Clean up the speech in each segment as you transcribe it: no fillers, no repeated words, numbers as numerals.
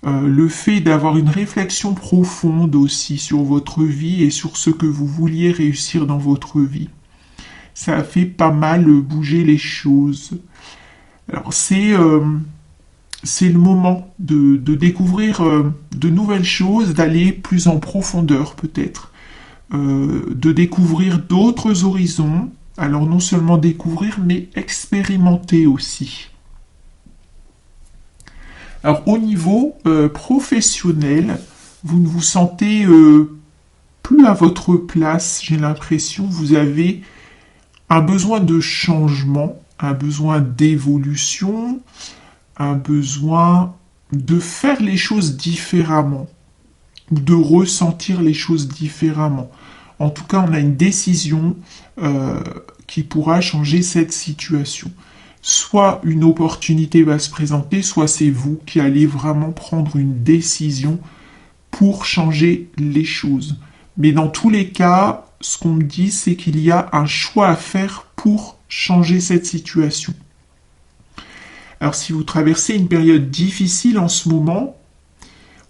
le fait d'avoir une réflexion profonde aussi sur votre vie et sur ce que vous vouliez réussir dans votre vie. Ça a fait pas mal bouger les choses. Alors c'est le moment de découvrir de nouvelles choses, d'aller plus en profondeur peut-être, de découvrir d'autres horizons. Alors non seulement découvrir, mais expérimenter aussi. Alors au niveau professionnel, vous ne vous sentez plus à votre place, j'ai l'impression. Vous avez un besoin de changement, un besoin d'évolution, un besoin de faire les choses différemment, ou de ressentir les choses différemment. En tout cas, on a une décision qui pourra changer cette situation. Soit une opportunité va se présenter, soit c'est vous qui allez vraiment prendre une décision pour changer les choses. Mais dans tous les cas, ce qu'on me dit, c'est qu'il y a un choix à faire pour changer cette situation. Alors si vous traversez une période difficile en ce moment,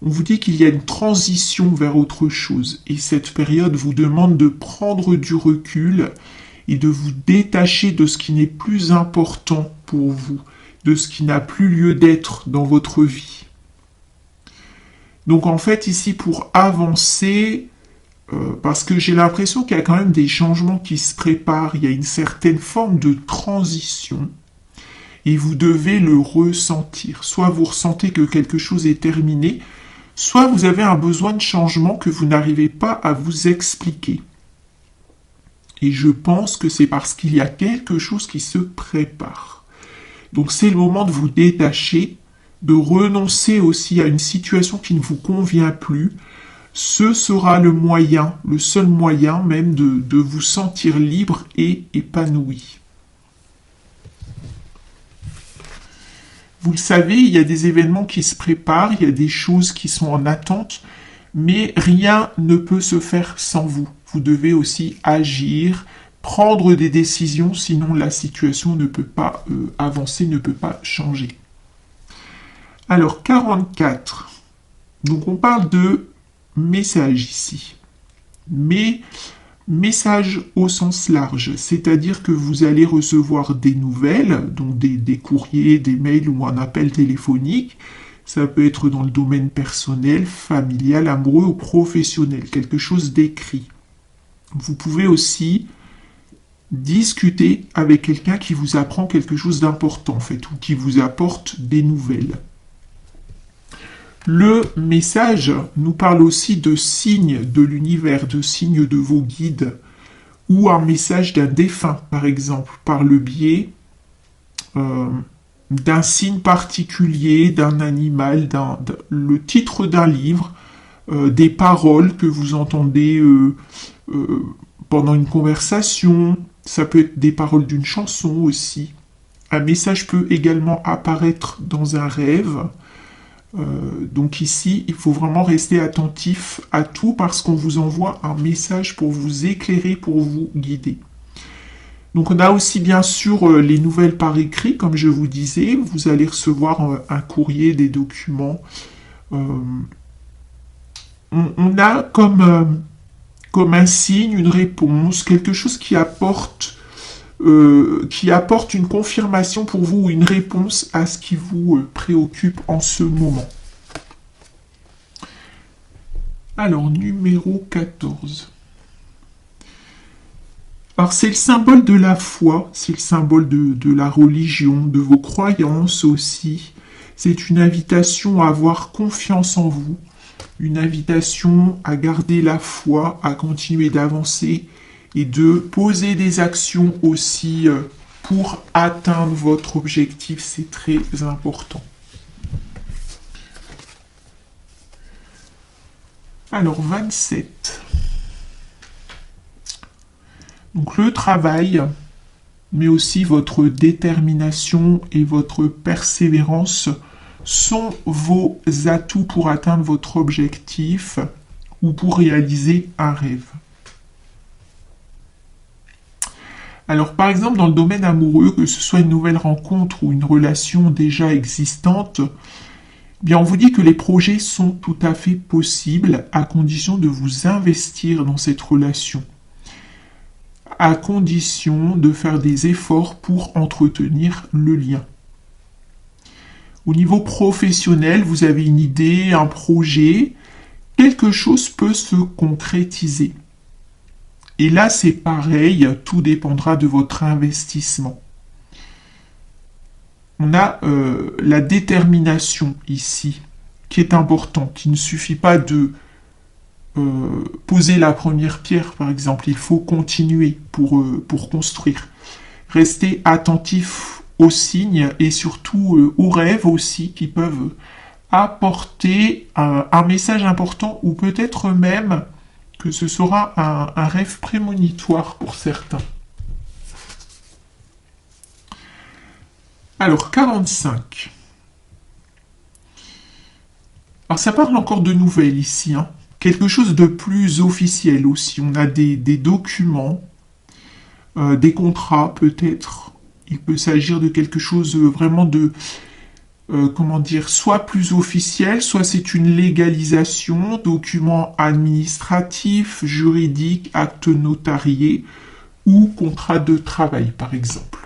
on vous dit qu'il y a une transition vers autre chose. Et cette période vous demande de prendre du recul et de vous détacher de ce qui n'est plus important pour vous, de ce qui n'a plus lieu d'être dans votre vie. Donc en fait ici pour avancer, parce que j'ai l'impression qu'il y a quand même des changements qui se préparent, il y a une certaine forme de transition et vous devez le ressentir. Soit vous ressentez que quelque chose est terminé, soit vous avez un besoin de changement que vous n'arrivez pas à vous expliquer. Et je pense que c'est parce qu'il y a quelque chose qui se prépare. Donc c'est le moment de vous détacher, de renoncer aussi à une situation qui ne vous convient plus. Ce sera le moyen, le seul moyen même de vous sentir libre et épanoui. Vous le savez, il y a des événements qui se préparent, il y a des choses qui sont en attente, mais rien ne peut se faire sans vous. Vous devez aussi agir, prendre des décisions, sinon la situation ne peut pas avancer, ne peut pas changer. Alors, 44. Donc, on parle de message ici. Mais message au sens large, c'est-à-dire que vous allez recevoir des nouvelles, donc des courriers, des mails ou un appel téléphonique. Ça peut être dans le domaine personnel, familial, amoureux ou professionnel, quelque chose d'écrit. Vous pouvez aussi discuter avec quelqu'un qui vous apprend quelque chose d'important, en fait, ou qui vous apporte des nouvelles. Le message nous parle aussi de signes de l'univers, de signes de vos guides, ou un message d'un défunt, par exemple, par le biais d'un signe particulier, d'un animal, le titre d'un livre, des paroles que vous entendez pendant une conversation, ça peut être des paroles d'une chanson aussi. Un message peut également apparaître dans un rêve. Donc ici, il faut vraiment rester attentif à tout parce qu'on vous envoie un message pour vous éclairer, pour vous guider. Donc on a aussi bien sûr les nouvelles par écrit, comme je vous disais, vous allez recevoir un courrier, des documents. On a comme un signe, une réponse, quelque chose qui apporte une confirmation pour vous ou une réponse à ce qui vous préoccupe en ce moment. Alors, numéro 14. Alors, c'est le symbole de la foi, c'est le symbole de la religion, de vos croyances aussi. C'est une invitation à avoir confiance en vous, une invitation à garder la foi, à continuer d'avancer et de poser des actions aussi pour atteindre votre objectif. C'est très important. Alors, 27. Donc, le travail, mais aussi votre détermination et votre persévérance sont vos atouts pour atteindre votre objectif ou pour réaliser un rêve. Alors, par exemple, dans le domaine amoureux, que ce soit une nouvelle rencontre ou une relation déjà existante, Bien, on vous dit que les projets sont tout à fait possibles à condition de vous investir dans cette relation, à condition de faire des efforts pour entretenir le lien. Au niveau professionnel, vous avez une idée, un projet, quelque chose peut se concrétiser. Et là, c'est pareil, tout dépendra de votre investissement. On a la détermination ici, qui est importante. Il ne suffit pas de poser la première pierre, par exemple. Il faut continuer pour construire. Restez attentif aux signes et surtout aux rêves aussi qui peuvent apporter un message important ou peut-être même que ce sera un rêve prémonitoire pour certains. Alors, 45. Alors, ça parle encore de nouvelles ici, hein. Quelque chose de plus officiel aussi. On a des documents, des contrats peut-être. Il peut s'agir de quelque chose vraiment de, soit plus officiel, soit c'est une légalisation, documents administratifs, juridiques, actes notariés ou contrat de travail, par exemple.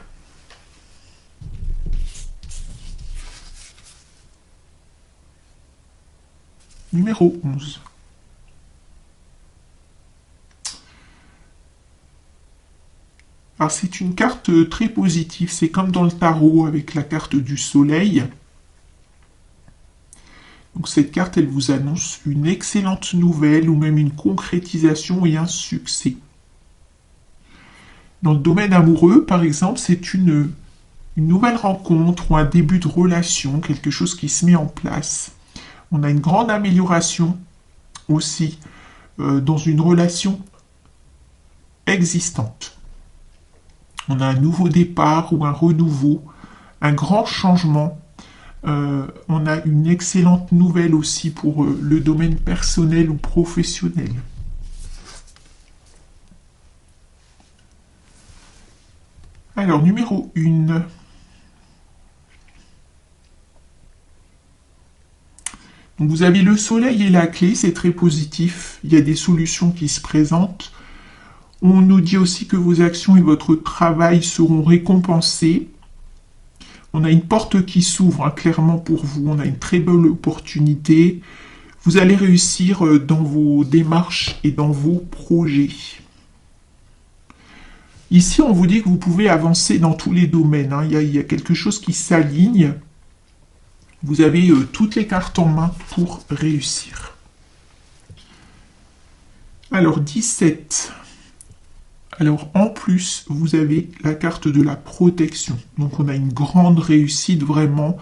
Numéro 11. Alors c'est une carte très positive, c'est comme dans le tarot avec la carte du soleil. Donc cette carte, elle vous annonce une excellente nouvelle ou même une concrétisation et un succès. Dans le domaine amoureux, par exemple, c'est une nouvelle rencontre ou un début de relation, quelque chose qui se met en place. On a une grande amélioration aussi dans une relation existante. On a un nouveau départ ou un renouveau, un grand changement. On a une excellente nouvelle aussi pour le domaine personnel ou professionnel. Alors, numéro 1. Donc, vous avez le soleil et la clé, c'est très positif. Il y a des solutions qui se présentent. On nous dit aussi que vos actions et votre travail seront récompensés. On a une porte qui s'ouvre, hein, clairement pour vous. On a une très belle opportunité. Vous allez réussir dans vos démarches et dans vos projets. Ici, on vous dit que vous pouvez avancer dans tous les domaines, hein. Il y a quelque chose qui s'aligne. Vous avez toutes les cartes en main pour réussir. Alors, 17. Alors, en plus, vous avez la carte de la protection. Donc, on a une grande réussite, vraiment,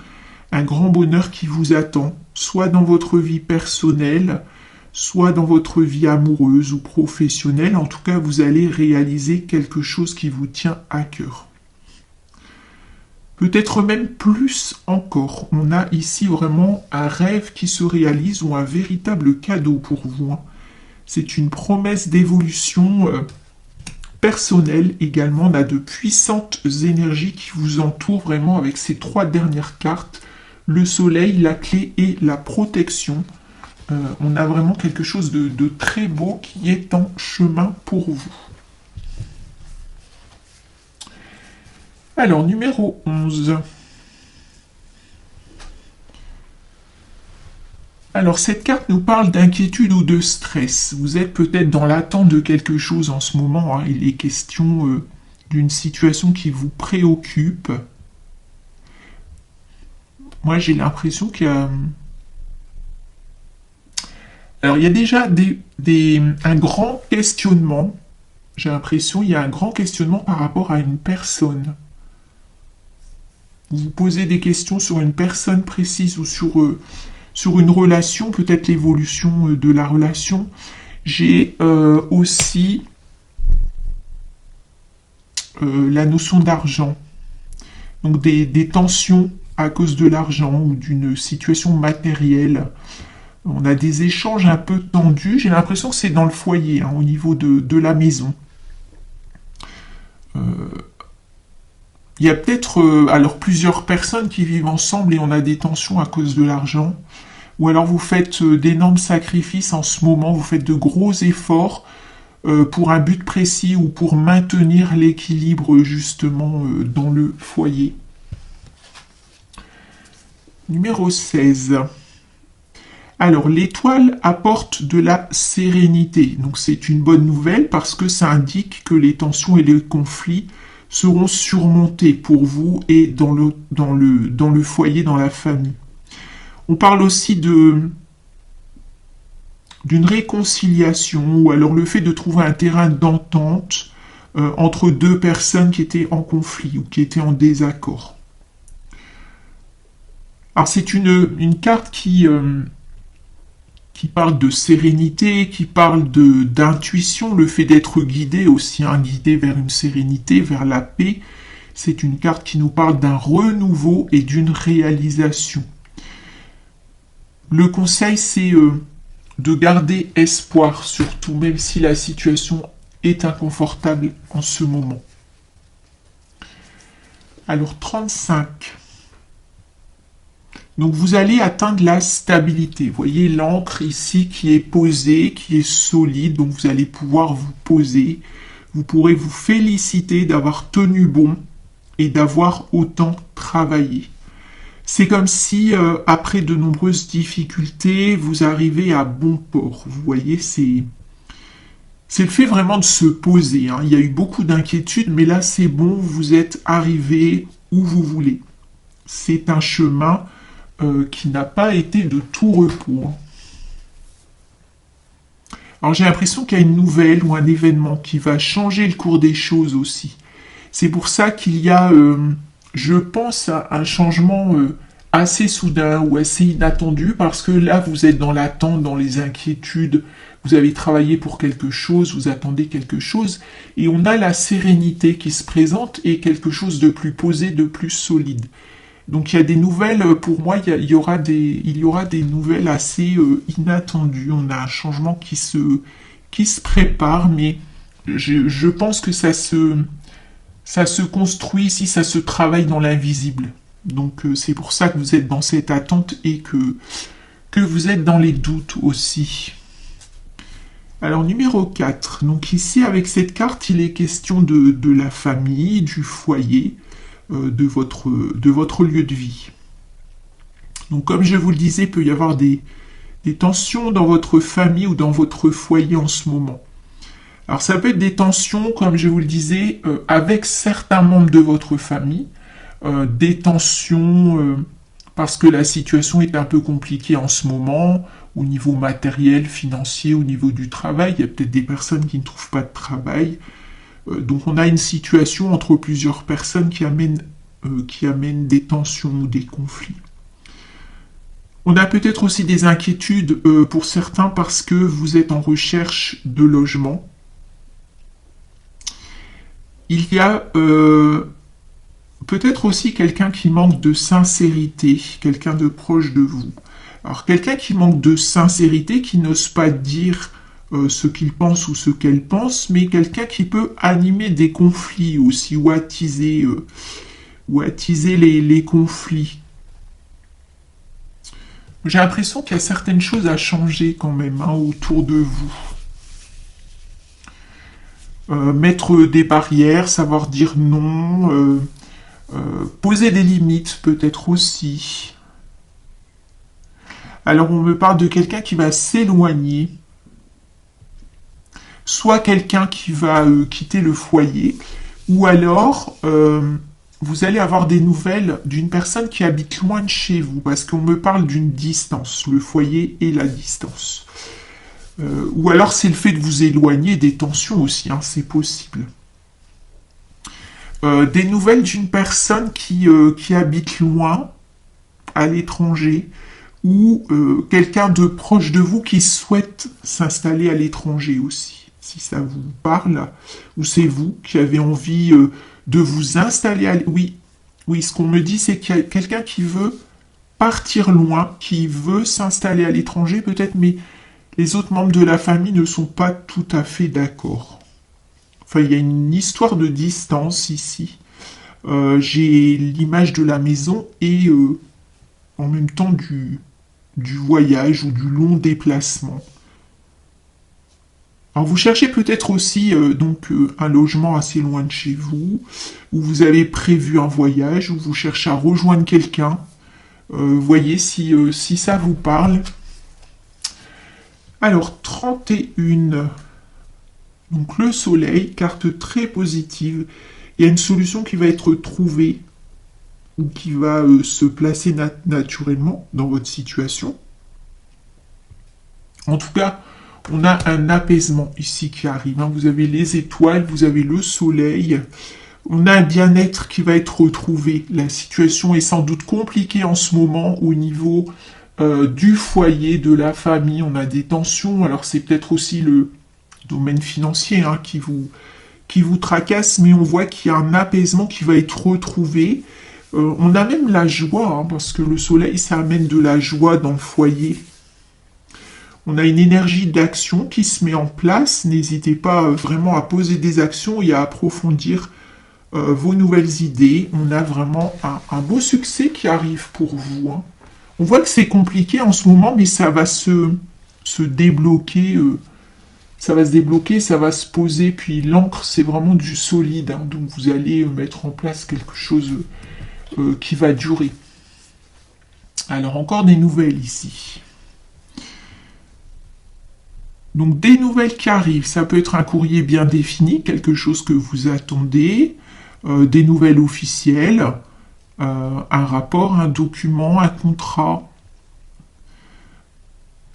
un grand bonheur qui vous attend, soit dans votre vie personnelle, soit dans votre vie amoureuse ou professionnelle. En tout cas, vous allez réaliser quelque chose qui vous tient à cœur. Peut-être même plus encore. On a ici vraiment un rêve qui se réalise ou un véritable cadeau pour vous, hein. C'est une promesse d'évolution personnelle également. On a de puissantes énergies qui vous entourent vraiment avec ces 3 dernières cartes. Le soleil, la clé et la protection. On a vraiment quelque chose de très beau qui est en chemin pour vous. Alors, numéro 11. Alors, cette carte nous parle d'inquiétude ou de stress. Vous êtes peut-être dans l'attente de quelque chose en ce moment, hein. Il est question d'une situation qui vous préoccupe. Moi, j'ai l'impression qu'il y a... Alors, il y a déjà un grand questionnement. J'ai l'impression qu'il y a un grand questionnement par rapport à une personne. Vous vous posez des questions sur une personne précise ou sur une relation, peut-être l'évolution de la relation. J'ai aussi la notion d'argent. Donc des tensions à cause de l'argent ou d'une situation matérielle. On a des échanges un peu tendus. J'ai l'impression que c'est dans le foyer, hein, au niveau de la maison. il y a peut-être alors plusieurs personnes qui vivent ensemble et on a des tensions à cause de l'argent. Ou alors vous faites d'énormes sacrifices en ce moment, vous faites de gros efforts pour un but précis ou pour maintenir l'équilibre justement dans le foyer. Numéro 16. Alors, l'étoile apporte de la sérénité. Donc, c'est une bonne nouvelle parce que ça indique que les tensions et les conflits seront surmontés pour vous et dans le foyer, dans la famille. On parle aussi d'une réconciliation ou alors le fait de trouver un terrain d'entente entre deux personnes qui étaient en conflit ou qui étaient en désaccord. Alors, c'est une carte qui parle de sérénité, qui parle d'intuition, le fait d'être guidé aussi, hein, guidé vers une sérénité, vers la paix. C'est une carte qui nous parle d'un renouveau et d'une réalisation. Le conseil, c'est de garder espoir, surtout, même si la situation est inconfortable en ce moment. Alors, 35. Donc vous allez atteindre la stabilité. Vous voyez l'encre ici qui est posée, qui est solide. Donc vous allez pouvoir vous poser. Vous pourrez vous féliciter d'avoir tenu bon et d'avoir autant travaillé. C'est comme si, après de nombreuses difficultés, vous arrivez à bon port. Vous voyez, c'est le fait vraiment de se poser. Hein. Il y a eu beaucoup d'inquiétudes, mais là c'est bon, vous êtes arrivé où vous voulez. C'est un chemin qui n'a pas été de tout repos. Alors j'ai l'impression qu'il y a une nouvelle ou un événement qui va changer le cours des choses aussi. C'est pour ça qu'il y a, je pense, un changement assez soudain ou assez inattendu, parce que là vous êtes dans l'attente, dans les inquiétudes, vous avez travaillé pour quelque chose, vous attendez quelque chose, et on a la sérénité qui se présente et quelque chose de plus posé, de plus solide. Donc il y a des nouvelles, pour moi, il y aura des nouvelles assez inattendues. On a un changement qui se prépare, mais je pense que ça se construit ici, ça se travaille dans l'invisible. Donc c'est pour ça que vous êtes dans cette attente et que vous êtes dans les doutes aussi. Alors numéro 4, donc ici avec cette carte, il est question de la famille, du foyer, de votre lieu de vie. Donc comme je vous le disais, il peut y avoir des tensions dans votre famille ou dans votre foyer en ce moment. Alors ça peut être des tensions, comme je vous le disais, avec certains membres de votre famille, des tensions parce que la situation est un peu compliquée en ce moment, au niveau matériel, financier, au niveau du travail. Il y a peut-être des personnes qui ne trouvent pas de travail. Donc on a une situation entre plusieurs personnes qui amène des tensions ou des conflits. On a peut-être aussi des inquiétudes pour certains parce que vous êtes en recherche de logement. Il y a peut-être aussi quelqu'un qui manque de sincérité, quelqu'un de proche de vous. Alors quelqu'un qui manque de sincérité, qui n'ose pas dire ce qu'il pense ou ce qu'elle pense, mais quelqu'un qui peut animer des conflits aussi, ou attiser les conflits. J'ai l'impression qu'il y a certaines choses à changer quand même autour de vous. Mettre des barrières, savoir dire non, poser des limites peut-être aussi. Alors on me parle de quelqu'un qui va s'éloigner, soit quelqu'un qui va quitter le foyer, ou alors vous allez avoir des nouvelles d'une personne qui habite loin de chez vous, parce qu'on me parle d'une distance, le foyer et la distance. Ou alors c'est le fait de vous éloigner des tensions aussi, c'est possible. Des nouvelles d'une personne qui habite loin, à l'étranger, ou quelqu'un de proche de vous qui souhaite s'installer à l'étranger aussi, si ça vous parle, ou c'est vous qui avez envie de vous installer à... Oui, ce qu'on me dit, c'est qu'il y a quelqu'un qui veut partir loin, qui veut s'installer à l'étranger peut-être, mais les autres membres de la famille ne sont pas tout à fait d'accord. Enfin, il y a une histoire de distance ici. J'ai l'image de la maison et en même temps du voyage ou du long déplacement. Alors vous cherchez peut-être aussi un logement assez loin de chez vous, ou vous avez prévu un voyage, ou vous cherchez à rejoindre quelqu'un. Voyez si ça vous parle. Alors 31, donc le soleil, carte très positive. Il y a une solution qui va être trouvée ou qui va se placer naturellement dans votre situation. En tout cas, on a un apaisement ici qui arrive. Hein. Vous avez les étoiles, vous avez le soleil. On a un bien-être qui va être retrouvé. La situation est sans doute compliquée en ce moment au niveau du foyer, de la famille. On a des tensions. Alors c'est peut-être aussi le domaine financier hein, qui vous tracasse, mais on voit qu'il y a un apaisement qui va être retrouvé. On a même la joie, hein, parce que le soleil, ça amène de la joie dans le foyer. On a une énergie d'action qui se met en place. N'hésitez pas vraiment à poser des actions et à approfondir vos nouvelles idées. On a vraiment un beau succès qui arrive pour vous. Hein. On voit que c'est compliqué en ce moment, mais ça va se débloquer. Ça va se débloquer, ça va se poser. Puis l'encre, c'est vraiment du solide. Hein, donc vous allez mettre en place quelque chose qui va durer. Alors encore des nouvelles ici. Donc des nouvelles qui arrivent, ça peut être un courrier bien défini, quelque chose que vous attendez, des nouvelles officielles, un rapport, un document, un contrat,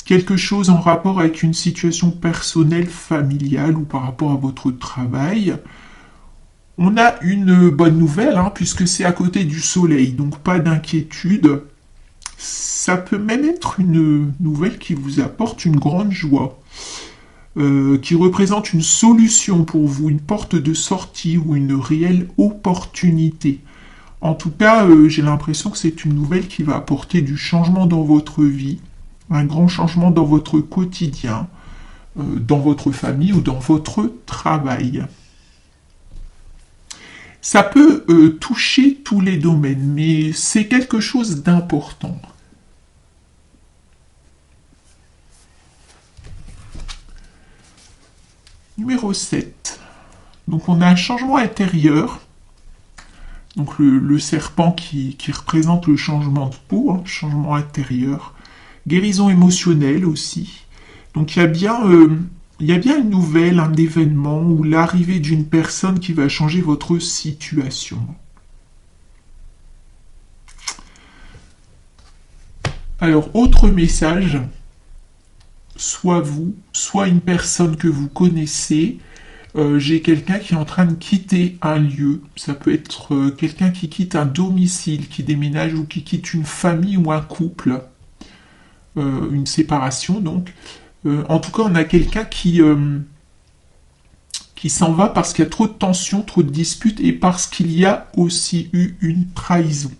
quelque chose en rapport avec une situation personnelle, familiale ou par rapport à votre travail. On a une bonne nouvelle, hein, puisque c'est à côté du soleil, donc pas d'inquiétude. Ça peut même être une nouvelle qui vous apporte une grande joie. Qui représente une solution pour vous, une porte de sortie ou une réelle opportunité. En tout cas, j'ai l'impression que c'est une nouvelle qui va apporter du changement dans votre vie, un grand changement dans votre quotidien, dans votre famille ou dans votre travail. Ça peut toucher tous les domaines, mais c'est quelque chose d'important. Numéro 7. Donc on a un changement intérieur. Donc le serpent qui représente le changement de peau, hein, changement intérieur. Guérison émotionnelle aussi. Donc il y a bien une nouvelle, un événement ou l'arrivée d'une personne qui va changer votre situation. Alors autre message. Soit vous, soit une personne que vous connaissez. J'ai quelqu'un qui est en train de quitter un lieu. Ça peut être quelqu'un qui quitte un domicile, qui déménage ou qui quitte une famille ou un couple. Une séparation donc. En tout cas, on a quelqu'un qui s'en va parce qu'il y a trop de tensions, trop de disputes et parce qu'il y a aussi eu une trahison.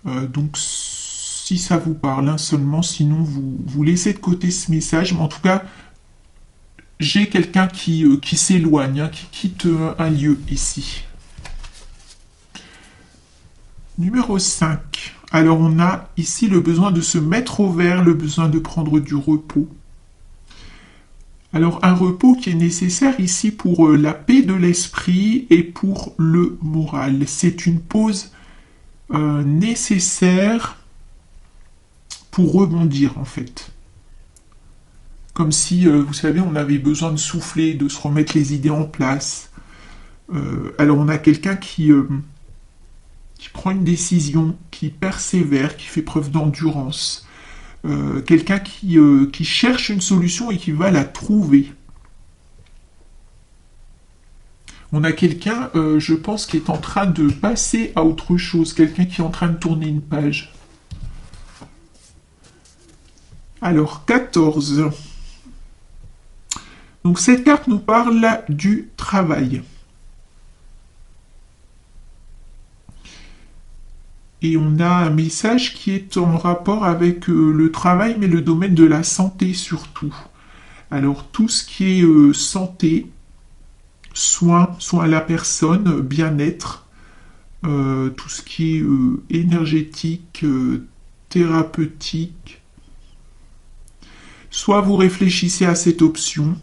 Donc si ça vous parle, hein, seulement, sinon vous laissez de côté ce message. Mais en tout cas, j'ai quelqu'un qui s'éloigne, hein, qui quitte un lieu ici. Numéro 5. Alors on a ici le besoin de se mettre au vert, le besoin de prendre du repos. Alors un repos qui est nécessaire ici pour la paix de l'esprit et pour le moral. C'est une pause nécessaire pour rebondir en fait. Comme si, vous savez, on avait besoin de souffler, de se remettre les idées en place. Alors on a quelqu'un qui prend une décision, qui persévère, qui fait preuve d'endurance. Quelqu'un qui cherche une solution et qui va la trouver. On a quelqu'un, je pense, qui est en train de passer à autre chose. Quelqu'un qui est en train de tourner une page. Alors, 14. Donc, cette carte nous parle du travail. Et on a un message qui est en rapport avec le travail, mais le domaine de la santé surtout. Alors, tout ce qui est santé, soin à la personne, bien-être, tout ce qui est énergétique, thérapeutique. Soit vous réfléchissez à cette option,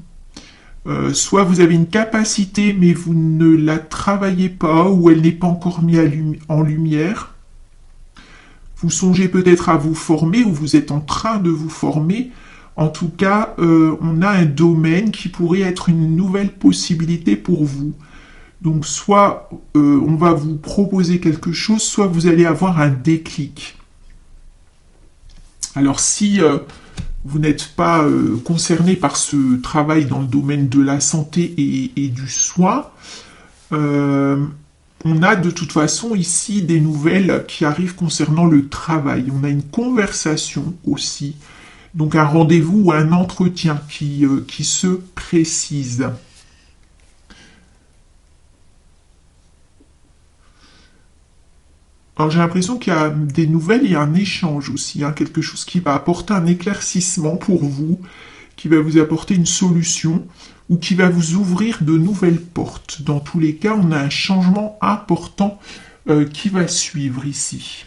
soit vous avez une capacité mais vous ne la travaillez pas ou elle n'est pas encore mise en lumière. Vous songez peut-être à vous former ou vous êtes en train de vous former. En tout cas, on a un domaine qui pourrait être une nouvelle possibilité pour vous. Donc soit on va vous proposer quelque chose, soit vous allez avoir un déclic. Alors si vous n'êtes pas concerné par ce travail dans le domaine de la santé et du soin, on a de toute façon ici des nouvelles qui arrivent concernant le travail. On a une conversation aussi, donc un rendez-vous ou un entretien qui se précise. Alors j'ai l'impression qu'il y a des nouvelles et un échange aussi, hein, quelque chose qui va apporter un éclaircissement pour vous, qui va vous apporter une solution ou qui va vous ouvrir de nouvelles portes. Dans tous les cas, on a un changement important qui va suivre ici.